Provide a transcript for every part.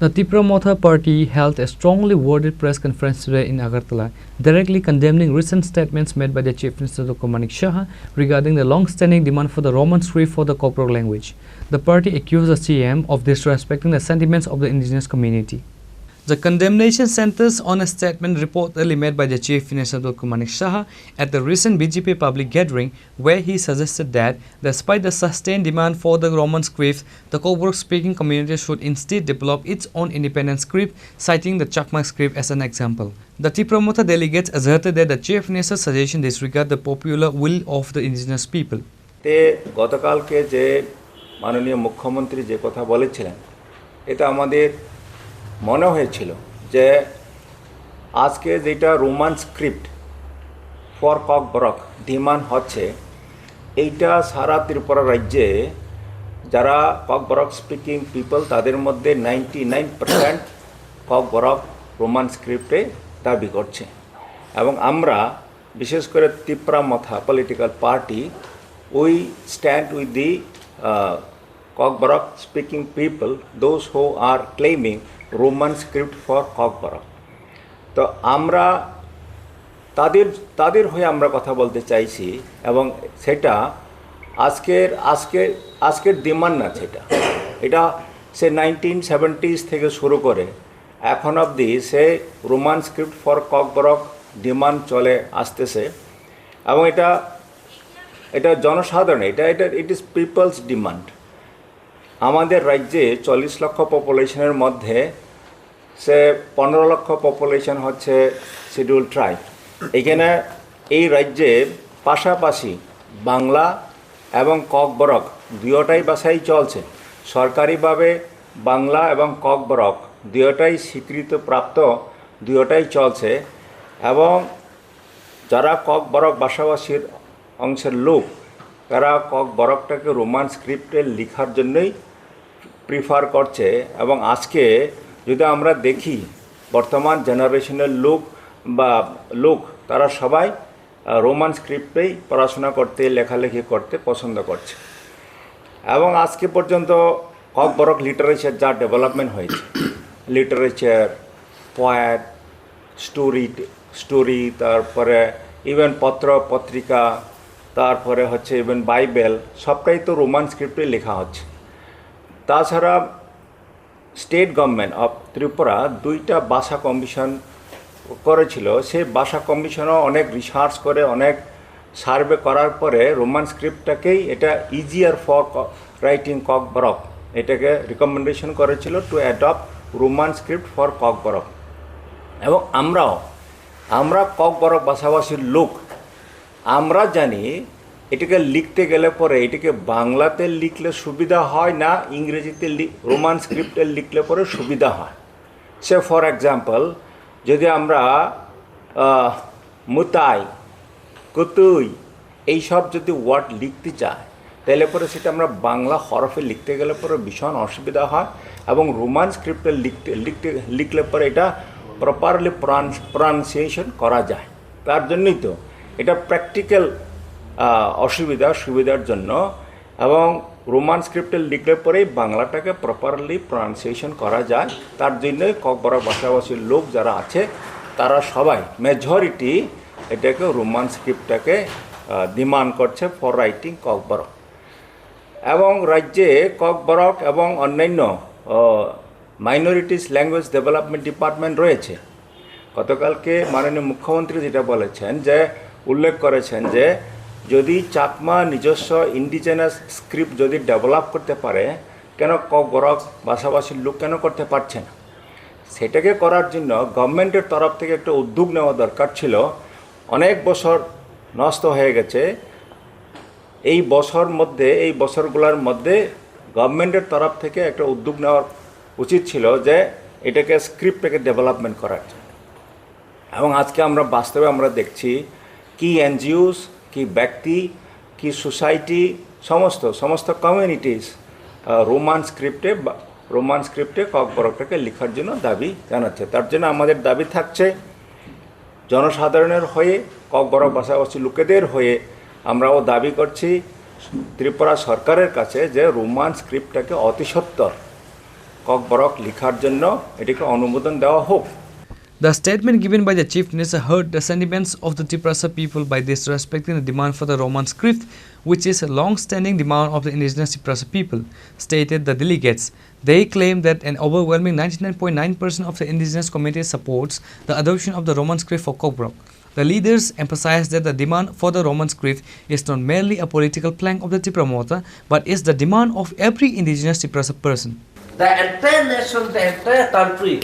The Tipra Motha Party held a strongly worded press conference today in Agartala, directly condemning recent statements made by the Chief Minister Dr. Manik Saha regarding the long-standing demand for the Roman script for the Kokborok language. The party accused the CM of disrespecting the sentiments of the indigenous community. The condemnation centers on a statement reportedly made by the Chief Minister Dr. Manik Saha at the recent BJP public gathering, where he suggested that, despite the sustained demand for the Roman script, the Kokborok-speaking community should instead develop its own independent script, citing the Chakma script as an example. The Tipra Motha delegates asserted that the Chief Minister's suggestion disregard the popular will of the indigenous people. গতকালকে যে মাননীয় মুখ্যমন্ত্রী যে কথা বলেছিলেন এটা আমাদের মনে হয়েছিল যে আজকে যেটা Roman script for Kokborok demand হচ্ছে এইটা সারা ত্রিপুরা রাজ্যে যারা ককবরক স্পিকিং পিপল তাদের মধ্যে 99% ককবরক রোমান স্ক্রিপ্টে দাবি করছে এবং আমরা বিশেষ করে Tripura Motha political party we stand with the Kokborok speaking people, those who are claiming Roman script for Kokborok. তো আমরা তাদের হয়ে আমরা কথা বলতে চাইছি এবং সেটা আজকের ডিমান্ড না সেটা এটা সে 1970s থেকে শুরু করে এখন অবধি সে Roman script for Kokborok demand চলে আসতেছে এবং এটা জনসাধারণ এটা ইট ইজ পিপলস ডিমান্ড। আমাদের রাজ্যে 40 লক্ষ পপুলেশনের মধ্যে সে 15 লক্ষ পপুলেশন হচ্ছে শিডিউল ট্রাইব। এখানে এই রাজ্যে পাশাপাশি বাংলা এবং ককবরক দুয়োটাই ভাষাই চলছে। সরকারিভাবে বাংলা এবং ককবরক দুয়োটাই স্বীকৃতিপ্রাপ্ত দুয়োটাই চলছে এবং যারা ককবরক ভাষাভাষীর অংশের লোক তারা ককবরকটাকে রোমান স্ক্রিপ্টে লেখার জন্যই প্রিফার করছে এবং আজকে যদি আমরা দেখি বর্তমান জেনারেশনের লোক তারা সবাই রোমান স্ক্রিপ্টেই পড়াশোনা করতে লেখালেখি করতে পছন্দ করছে এবং আজকে পর্যন্ত ককবরক লিটারেচার যা ডেভেলপমেন্ট হয়েছে লিটারেচার পোয়েট স্টোরি তারপরে ইভেন পত্র পত্রিকা তারপরে হচ্ছে ইভেন বাইবেল সবটাই তো রোমান স্ক্রিপ্টে লেখা হচ্ছে। তাছাড়া স্টেট গভর্নমেন্ট অফ ত্রিপুরা 2টা ভাষা কমিশন করেছিল। সেই ভাষা কমিশনও অনেক রিসার্চ করে অনেক সার্ভে করার পরে রোমান স্ক্রিপ্টটাকেই এটা ইজিয়ার ফর রাইটিং ককবরক এটাকে রিকমেন্ডেশন করেছিল two adopt Roman script for Kokborok এবং আমরা ককবরক ভাষাভাষীর লোক আমরা জানি এটাকে লিখতে গেলে পরে এটাকে বাংলাতে লিখলে সুবিধা হয় না ইংরেজিতে রোমান স্ক্রিপ্টে লিখলে পরে সুবিধা হয়। সে ফর এক্সাম্পল যদি আমরা মুতাই কুতুই এইসব যদি ওয়ার্ড লিখতে চাই তাহলে পরে সেটা আমরা বাংলা হরফে লিখতে গেলে পরে ভীষণ অসুবিধা হয় এবং রোমান স্ক্রিপ্টে লিখলে পরে এটা প্রপারলি প্রনাউন্সিয়েশন করা যায়। তার জন্যই তো এটা প্র্যাকটিক্যাল সুবিধার জন্য এবং রোমান স্ক্রিপ্টে লিখলে পরেই বাংলাটাকে প্রপারলি প্রনাউন্সিয়েশন করা যায়। তার জন্যই ককবরক ভাষাভাষীর লোক যারা আছে তারা সবাই মেজরিটি এটাকে রোমান স্ক্রিপ্টটাকে ডিমান্ড করছে ফর রাইটিং ককবরক এবং রাজ্যে ককবরক এবং অন্যান্য মাইনরিটিস ল্যাঙ্গুয়েজ ডেভেলপমেন্ট ডিপার্টমেন্ট রয়েছে। গতকালকে মাননীয় মুখ্যমন্ত্রী যেটা বলেছেন যে উল্লেখ করেছেন যে যদি চাকমা নিজস্ব ইন্ডিজেনাস স্ক্রিপ্ট যদি ডেভেলপ করতে পারে কেন ককবরক ভাষাভাষীর লোক কেন করতে পারছে না? সেটাকে করার জন্য গভর্নমেন্টের তরফ থেকে একটা উদ্যোগ নেওয়া দরকার ছিল। অনেক বছর নষ্ট হয়ে গেছে। এই বছরগুলোর মধ্যে গভর্নমেন্টের তরফ থেকে একটা উদ্যোগ নেওয়া উচিত ছিল যে এটাকে স্ক্রিপ্টটাকে ডেভেলপমেন্ট করার জন্য এবং আজকে আমরা বাস্তবে আমরা দেখছি কি এনজিওস কি ব্যক্তি কি সোসাইটি সমস্ত কমিউনিটিস রোমান স্ক্রিপ্টে ককবরকটাকে লেখার জন্য দাবি জানাচ্ছে। তার জন্য আমাদের দাবি থাকছে জনসাধারণের হয়ে ককবরক ভাষাভাষী লোকেদের হয়ে আমরাও দাবি করছি ত্রিপুরা সরকারের কাছে যে রোমান স্ক্রিপ্টটাকে অতি সত্বর ককবরক লেখার জন্য এটিকে অনুমোদন দেওয়া হোক। The statement given by the chief minister hurt the sentiments of the Tipra people by disrespecting the demand for the Roman script, which is a long-standing demand of the indigenous Tipra people, stated the delegates. They claim that an overwhelming 99.9% of the indigenous community supports the adoption of the Roman script for Kokborok. The leaders emphasized that the demand for the Roman script is not merely a political plank of the Tipra Motha, but is the demand of every indigenous Tipra person. The entire nation, the entire country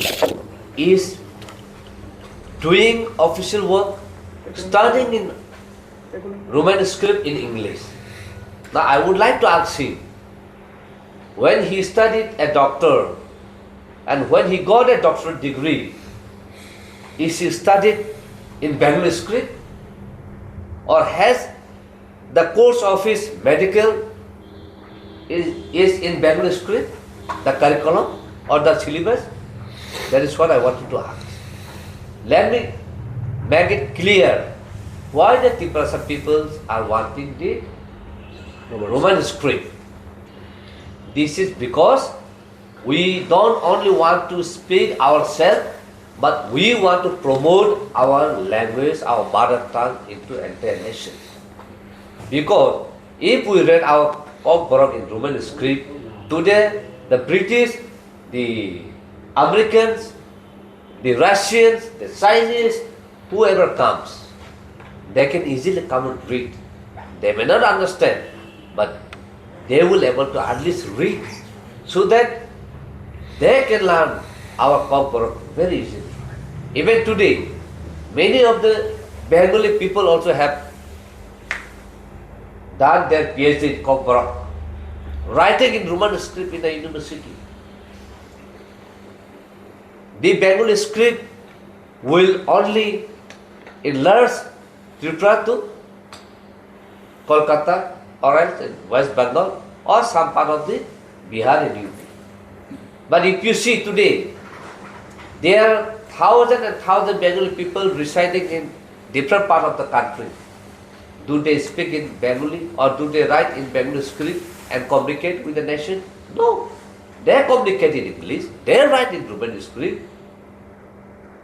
is doing official work, studying in Roman script in English. Now I would like to ask him, when he studied a doctor and when he got a doctorate degree, is he studied in Bengali script, or has the course of his medical is in Bengali script, the curriculum or the syllabus? That is what I wanted to ask. Let me make it clear why the Tipra peoples are wanting the Roman script. This is because we don't only want to speak ourselves, but we want to promote our language, our mother tongue into entire nation. Because if we read our Kokborok in Roman script, today the British, the Americans, the Russians, the Chinese, whoever comes, they can easily come and read. They may not understand, but they will able to at least read, so that they can learn our Kokborok very easily. Even today, many of the Bengali people also have done their PhD in Kokborok, writing in Roman script in the university. The Bengali script will only enlarge Tripura to Kolkata or else in West Bengal or some part of the Bihar and UP. But if you see today, there are thousands and thousands Bengali people residing in different part of the country. Do they speak in Bengali or do they write in Bengali script and communicate with the nation? No. They communicate in English, they write in Roman script,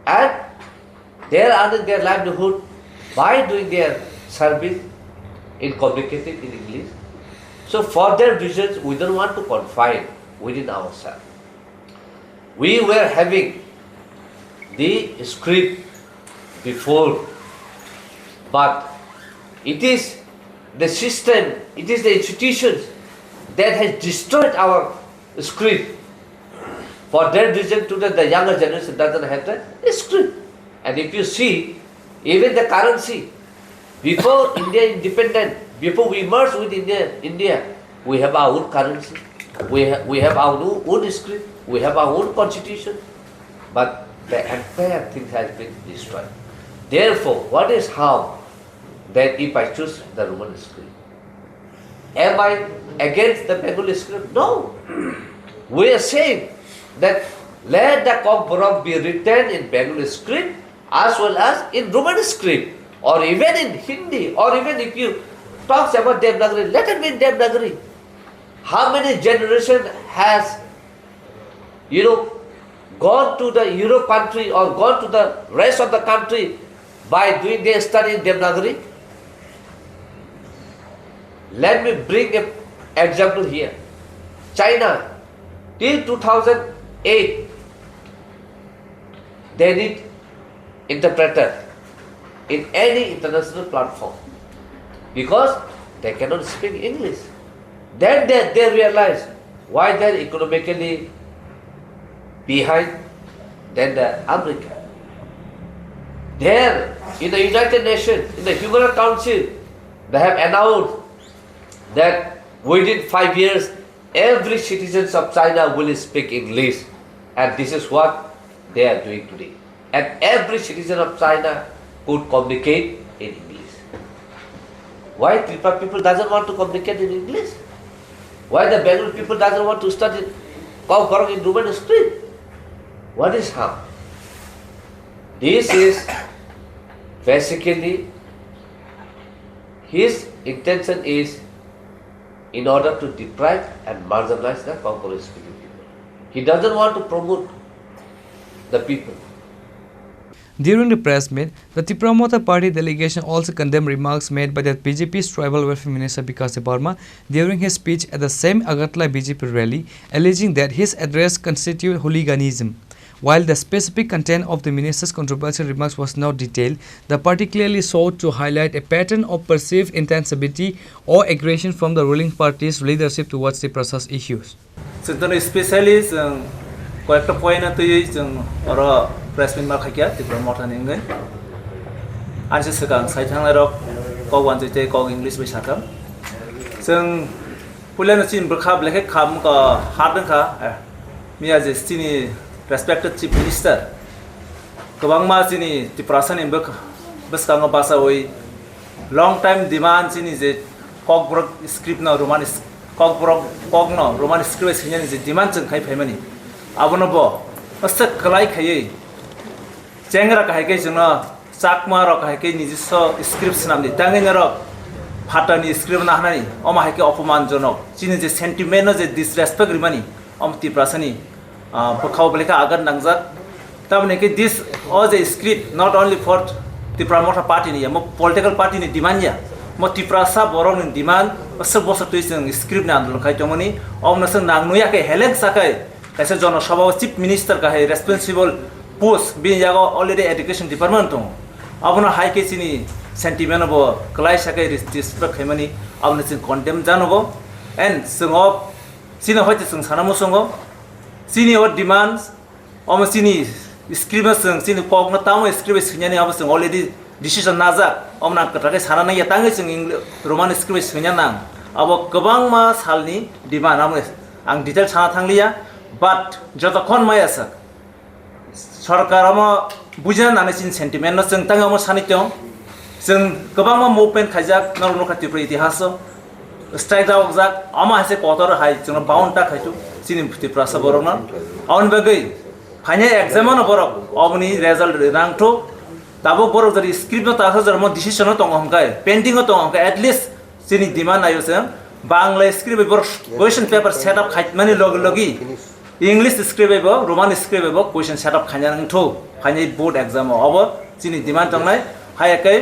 and they are earning their livelihood by doing their service in communicating in English. So for their reasons, we don't want to confine within ourselves. We were having the script before, but it is the system, it is the institutions that has destroyed our script. For that reason, today the younger generation doesn't have the script. And if you see, even the currency, before India independent, before we merged with India, we have our own currency, we have our own script, we have our own constitution, but the entire thing has been destroyed. Therefore, what is harm that if I choose the Roman script? Am I against the Bengali script? No. We are saying that let the Kokborok be written in Bengali script as well as in Roman script, or even in Hindi, or even if you talk about Devanagari, let it be in Devanagari. How many generations has, gone to the Europe country or gone to the rest of the country by doing their study in Devanagari? Let me bring an example here. China, till 2008, they need interpreter in any international platform because they cannot speak English. Then they realize why they are economically behind than the America. There, in the United Nations, in the Human Rights Council, they have announced that within 5 years, every citizen of China will speak English, and this is what they are doing today. And every citizen of China could communicate in English. Why Tripura people doesn't want to communicate in English? Why the Bengali people doesn't want to study Kokborok in Roman script? What is harm? This is basically his intention is in order to deprive and marginalize the Kokborok speaking people. He doesn't want to promote the people. During the press meet, the Tipra Motha Party delegation also condemned remarks made by the BJP's Tribal Welfare Minister Vikas Debarma during his speech at the same Agartala BJP rally, alleging that his address constituted hooliganism. While the specific content of the minister's controversial remarks was not detailed, the party clearly sought to highlight a pattern of perceived intensity or aggression from the ruling party's leadership towards the process issues. Especially কয়েকটা point जों अरो प्रेसमेन्ट माखाया Tipra Motha निंगन आंसे सिगां साइथांनाय रक कौवान जैते कौ English बै साथाम जों पुलेन चिन बखाब लेखे खाम का हादोंखा मिया जे चिनि रेस्पेक्टेड चीफ मिनिस्टर गोबां मा चिनि Tipraसानि बसकांग बासावै लॉन्ग टाइम डिमांड चिनि जे Kokborok स्क्रिप्ट न रोमान Kokborok कॉग न रोमान स्क्रिप्ट सिनि जे डिमांड जों खाय फायमानि abona bo asa kalai khayei chengra kahai ke jona chakma ro kahai ke nijiso script namni tangena ro phatani script na hanani oma haike opoman jonok chini je sentiment je disrespect rimani Tiprasani bokhaw beleka agar nangjak tamne ke this was a script not only for Tipra Motha Party ni mo political party ni demand ya mo Tiprasa borong ni demand asa bosa tuiseng script na andolon khai tomoni omna sang nangnuya ke helek sakai kaisa jono sabha chief minister ka hai responsible post bin jago already education department to abona high ke chini sentiment bo klai sakai respect khaimani abona chin condemn janogo and singo chini hoite sing sanamu songo chini or demands omo chini script sing chini kogna tamo script sinyani abo sing already decision najak omna kata ke sana na yatangai sing roman script sinyana abo gobang ma salni demand amo ang detail sana thanglia but jotokhon mai asa sarkar amo bujan nane chin sentiment no jeng tangamo sanitong jeng gobang ma movement khajak norno khati pro itihas strike out jak ama hase kotor hai jeng bound ta khaitu chini Tiprasa borona on bagai phane exam no borok omni result rangtho tabo borok jari script no ta hajar mo decision no tong hamkai pending no tong hamkai at least chini demand ayo se bangla script bor question paper set up khait mani logi English script ebo Roman script ebo question set up khanya nang tho phane board exam obo chini demand tongnai hayakai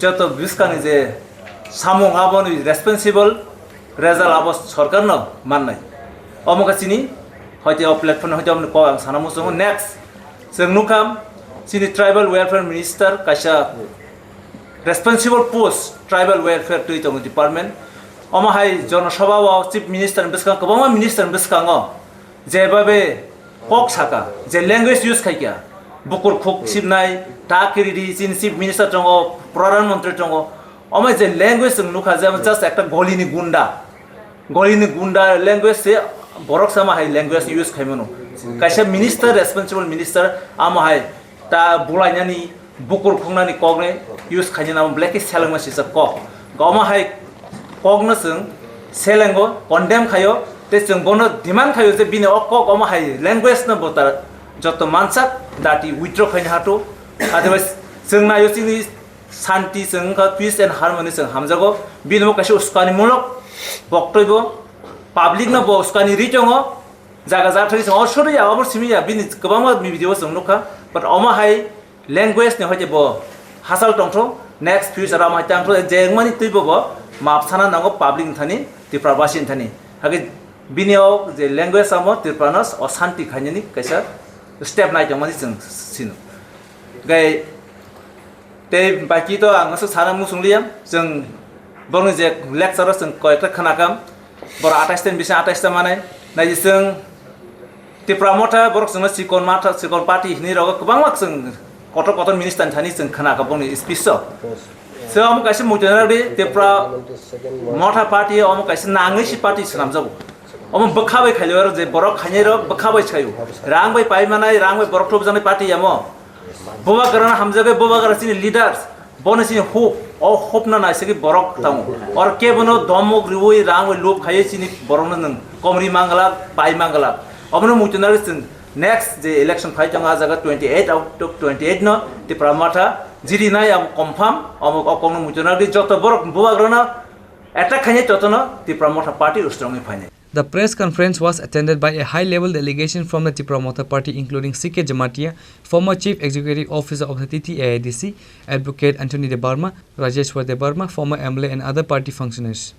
joto biskani je samung aboni responsible result abo sarkar no mannai omoka chini hoite o platform hoite amne ko sanamu song next जों नुखाम chini tribal welfare minister kaisa responsible post tribal welfare to itong department omo hai jonasabha o chief minister biskang kobama minister biskango jebabe kok saka je language use khaikya bukur khok sibnai takiri chin chief minister tongo pradhan mantri tongo omo je language जों नुखा जे just ekta golini gunda language se borok sama hai language use khaimano kaisa minister responsible minister amo hai ta bulainani bukur khungnani kogne use khaina nam black selangma sisa kok goma hai kogna जों selango condemn khayo te जों bono demand khayo je bine ok goma hai language na botar joto mansak dati withdraw khaina hato otherwise जों na yosini santi जों ka peace and harmony जों hamjago bino kaisa uskani mulok boktoibo public na bo uskani ritongo jaga jathri जों osori ya abor simi ya bini kobama video जों nokha but oma hai language ne hoje bo hasal tongtho next future ram hai tangtho jengmani tuibo bo mapsana nango public thani Tipra basin thani hage binio je language amo Tipranas osanti khaini kaisa step nai jomani जों sino gai te baki to ang sa sana musungliam जों borno je lecture जों koyekta khanakam bor 28 ten bisa 28 ta manai nai जों Tipra Motha borok जों sikon party ni rogo kubang mak जों kotor minister thani जों khanaka boni speech so am kaisa mujana de Tipra Motha Party am kaisa nangai si party sanamjago am bakhabai khailero je borok khainai ro bakhabai chayu rang bai pai manai rang bai borok thop janai party amo boba garana hamjagai boba gara chini leaders boni chini hope na nai segi borok tamo or ke bono domok riwoi rang bai lop khaiye chini borok na nang komri mangala pai mangala amno mujana de next the election fight ang ajaga 28 out of 28 no Tipra Motha jiri nai am confirm am okong mujana de joto borok boba garana attack khaiye joto no Tipra Motha Party strongly phane The press conference was attended by a high-level delegation from the Tipra Motha Party, including C.K. Jamatia, former Chief Executive Officer of the TTAIDC, Advocate Anthony De Barma, Rajeshwar De Barma, former MLA, and other party functionaries.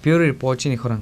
Bureau Report, Chini, Khorang.